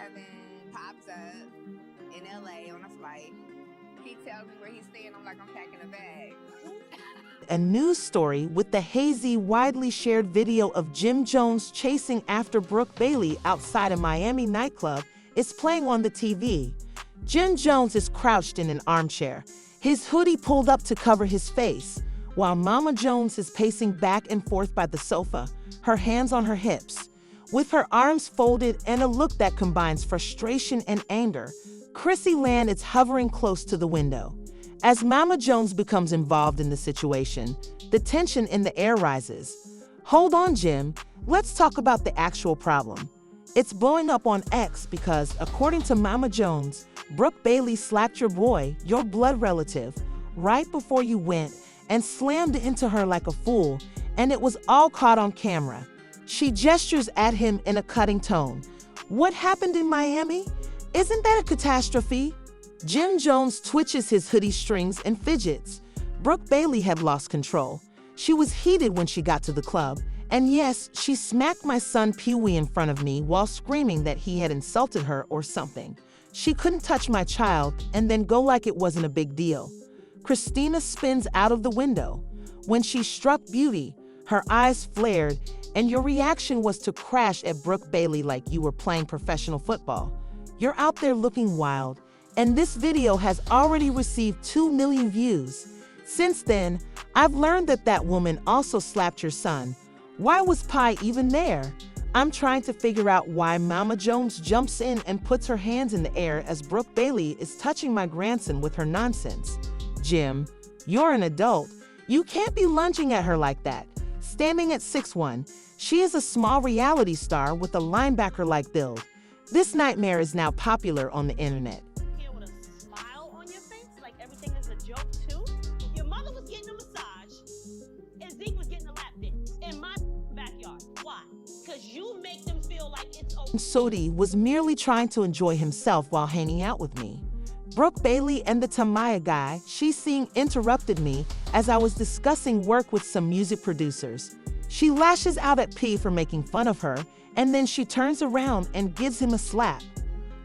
cousin pops up in LA on a flight. He tells me where he's staying. I'm like, I'm packing a bag. A news story with the hazy, widely shared video of Jim Jones chasing after Brooke Bailey outside a Miami nightclub is playing on the TV. Jim Jones is crouched in an armchair, his hoodie pulled up to cover his face, while Mama Jones is pacing back and forth by the sofa, her hands on her hips. With her arms folded and a look that combines frustration and anger, Chrissy Land is hovering close to the window. As Mama Jones becomes involved in the situation, the tension in the air rises. Hold on, Jim. Let's talk about the actual problem. It's blowing up on X because, according to Mama Jones, Brooke Bailey slapped your boy, your blood relative, right before you went and slammed into her like a fool, and it was all caught on camera. She gestures at him in a cutting tone. What happened in Miami? Isn't that a catastrophe? Jim Jones twitches his hoodie strings and fidgets. Brooke Bailey had lost control. She was heated when she got to the club, and yes, she smacked my son Pee-wee in front of me while screaming that he had insulted her or something. She couldn't touch my child and then go like it wasn't a big deal. Christina spins out of the window. When she struck Beauty, her eyes flared, and your reaction was to crash at Brooke Bailey like you were playing professional football. You're out there looking wild, and this video has already received 2 million views. Since then, I've learned that that woman also slapped your son. Why was Pi even there? I'm trying to figure out why Mama Jones jumps in and puts her hands in the air as Brooke Bailey is touching my grandson with her nonsense. Jim, you're an adult. You can't be lunging at her like that. Standing at 6'1", she is a small reality star with a linebacker-like build. This nightmare is now popular on the internet. Here with a smile on your face, like everything is a joke too. Your mother was getting a massage, and Zeke was getting a lap dance in my backyard. Why? Because you make them feel like it's okay. Sodi was merely trying to enjoy himself while hanging out with me. Brooke Bailey and the Tamaya guy she's seeing interrupted me as I was discussing work with some music producers. She lashes out at P for making fun of her, and then she turns around and gives him a slap.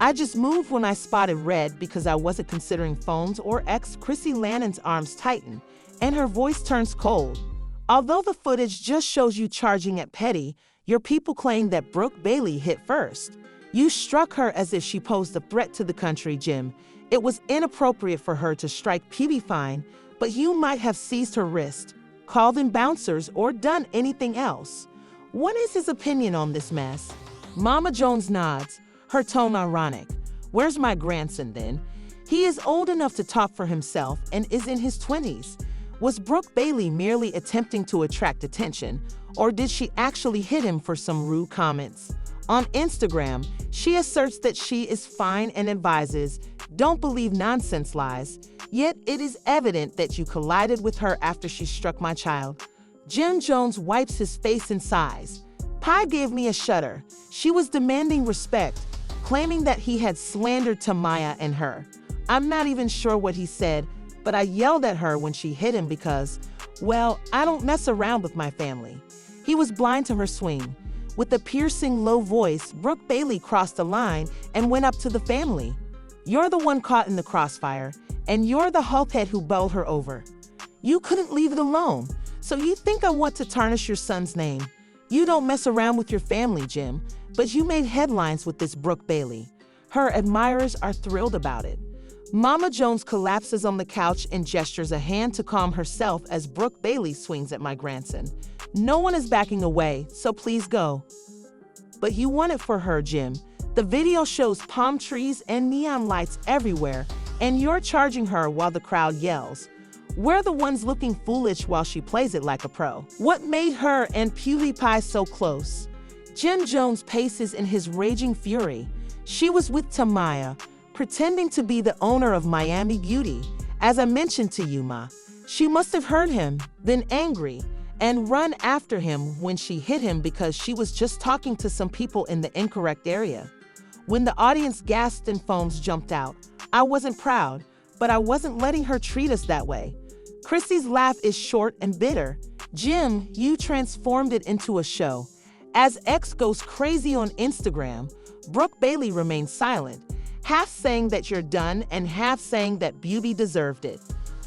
I just moved when I spotted red because I wasn't considering phones or X. Chrissy Landon's arms tighten, and her voice turns cold. Although the footage just shows you charging at Petty, your people claim that Brooke Bailey hit first. You struck her as if she posed a threat to the country, Jim. It was inappropriate for her to strike PB fine, but you might have seized her wrist, called in bouncers, or done anything else. What is his opinion on this mess? Mama Jones nods, her tone ironic. Where's my grandson then? He is old enough to talk for himself and is in his 20s. Was Brooke Bailey merely attempting to attract attention, or did she actually hit him for some rude comments? On Instagram, she asserts that she is fine and advises, "Don't believe nonsense lies," yet it is evident that you collided with her after she struck my child. Jim Jones wipes his face and sighs. Pi gave me a shudder. She was demanding respect, claiming that he had slandered Tamaya and her. I'm not even sure what he said, but I yelled at her when she hit him because, well, I don't mess around with my family. He was blind to her swing. With a piercing low voice, Brooke Bailey crossed the line and went up to the family. You're the one caught in the crossfire, and you're the hulkhead who bowled her over. You couldn't leave it alone, so you think I want to tarnish your son's name. You don't mess around with your family, Jim, but you made headlines with this Brooke Bailey. Her admirers are thrilled about it. Mama Jones collapses on the couch and gestures a hand to calm herself as Brooke Bailey swings at my grandson. No one is backing away, so please go. But you want it for her, Jim. The video shows palm trees and neon lights everywhere, and you're charging her while the crowd yells. We're the ones looking foolish while she plays it like a pro. What made her and PewDiePie so close? Jim Jones paces in his raging fury. She was with Tamaya, pretending to be the owner of Miami Beauty. As I mentioned to you, Ma, she must have heard him, then angry, and run after him when she hit him because she was just talking to some people in the incorrect area. When the audience gasped and phones jumped out, I wasn't proud, but I wasn't letting her treat us that way. Chrissy's laugh is short and bitter. Jim, you transformed it into a show. As X goes crazy on Instagram, Brooke Bailey remains silent, half saying that you're done and half saying that Beauty deserved it.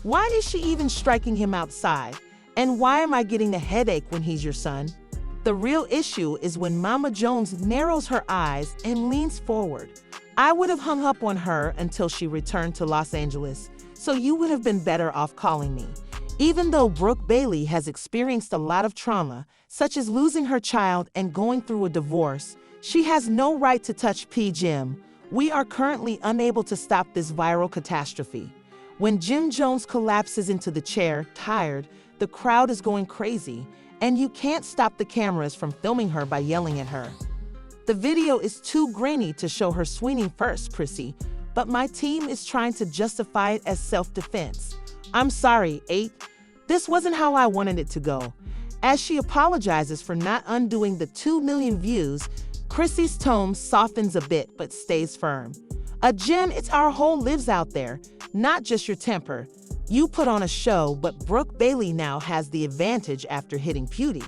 Why is she even striking him outside? And why am I getting a headache when he's your son? The real issue is when Mama Jones narrows her eyes and leans forward. I would have hung up on her until she returned to Los Angeles, so you would have been better off calling me. Even though Brooke Bailey has experienced a lot of trauma, such as losing her child and going through a divorce, she has no right to touch P. Jim. We are currently unable to stop this viral catastrophe. When Jim Jones collapses into the chair, tired, the crowd is going crazy, and you can't stop the cameras from filming her by yelling at her. The video is too grainy to show her swinging first, Chrissy, but my team is trying to justify it as self-defense. I'm sorry, 8. This wasn't how I wanted it to go. As she apologizes for not undoing the 2 million views, Chrissy's tone softens a bit but stays firm. Jim, it's our whole lives out there, not just your temper. You put on a show, but Brooke Bailey now has the advantage after hitting Beauty.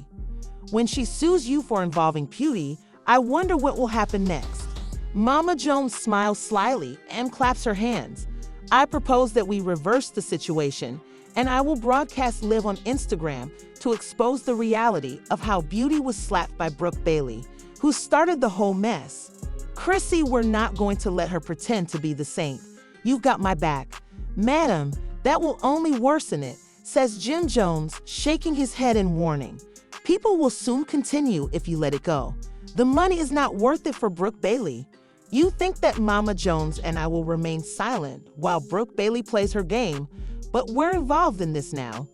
When she sues you for involving Beauty, I wonder what will happen next. Mama Jones smiles slyly and claps her hands. I propose that we reverse the situation, and I will broadcast live on Instagram to expose the reality of how Beauty was slapped by Brooke Bailey, who started the whole mess. Chrissy, we're not going to let her pretend to be the saint. You've got my back. Madam, that will only worsen it, says Jim Jones, shaking his head in warning. People will soon continue if you let it go. The money is not worth it for Brooke Bailey. You think that Mama Jones and I will remain silent while Brooke Bailey plays her game, but we're involved in this now.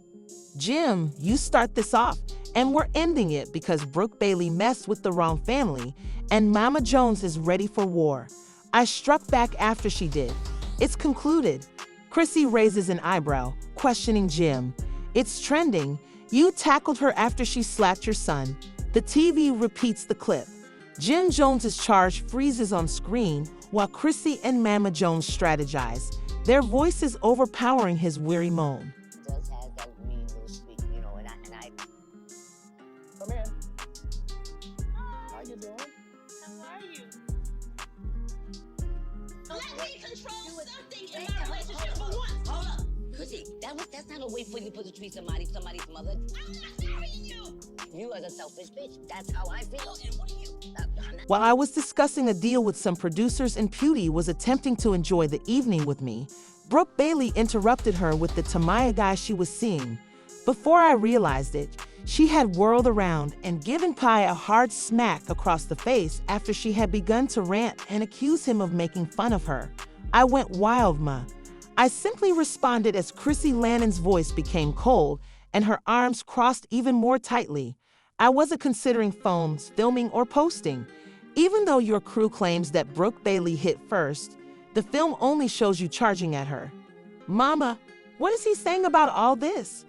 Jim, you start this off, and we're ending it because Brooke Bailey messed with the wrong family, and Mama Jones is ready for war. I struck back after she did. It's concluded. Chrissy raises an eyebrow, questioning Jim. It's trending. You tackled her after she slapped your son. The TV repeats the clip. Jim Jones's charge freezes on screen while Chrissy and Mama Jones strategize, their voices overpowering his weary moan. Does have that mean little speak, you know, and I. Come in. How you doing? How are you? Let me control something in my relationship for once. Hold up. Chrissy, that's not a way for you to put to treat somebody's mother. I'm not marrying you. You are a selfish bitch. That's how I feel. And what are you? While I was discussing a deal with some producers and Beauty was attempting to enjoy the evening with me, Brooke Bailey interrupted her with the Tamaya guy she was seeing. Before I realized it, she had whirled around and given Pi a hard smack across the face after she had begun to rant and accuse him of making fun of her. I went wild, ma. I simply responded as Chrissy Lannon's voice became cold and her arms crossed even more tightly. I wasn't considering phones, filming, or posting. Even though your crew claims that Brooke Bailey hit first, the film only shows you charging at her. Mama, what is he saying about all this?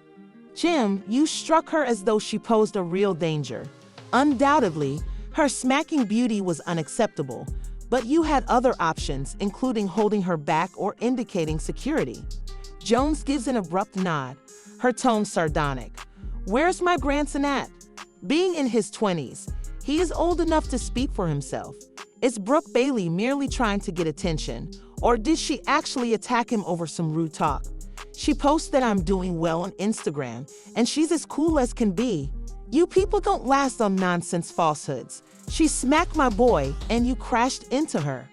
Jim, you struck her as though she posed a real danger. Undoubtedly, her smacking Beauty was unacceptable, but you had other options, including holding her back or indicating security. Jones gives an abrupt nod, her tone sardonic. Where's my grandson at? Being in his 20s, he is old enough to speak for himself. Is Brooke Bailey merely trying to get attention, or did she actually attack him over some rude talk? She posts that I'm doing well on Instagram, and she's as cool as can be. You people don't last on nonsense falsehoods. She smacked my boy, and you crashed into her.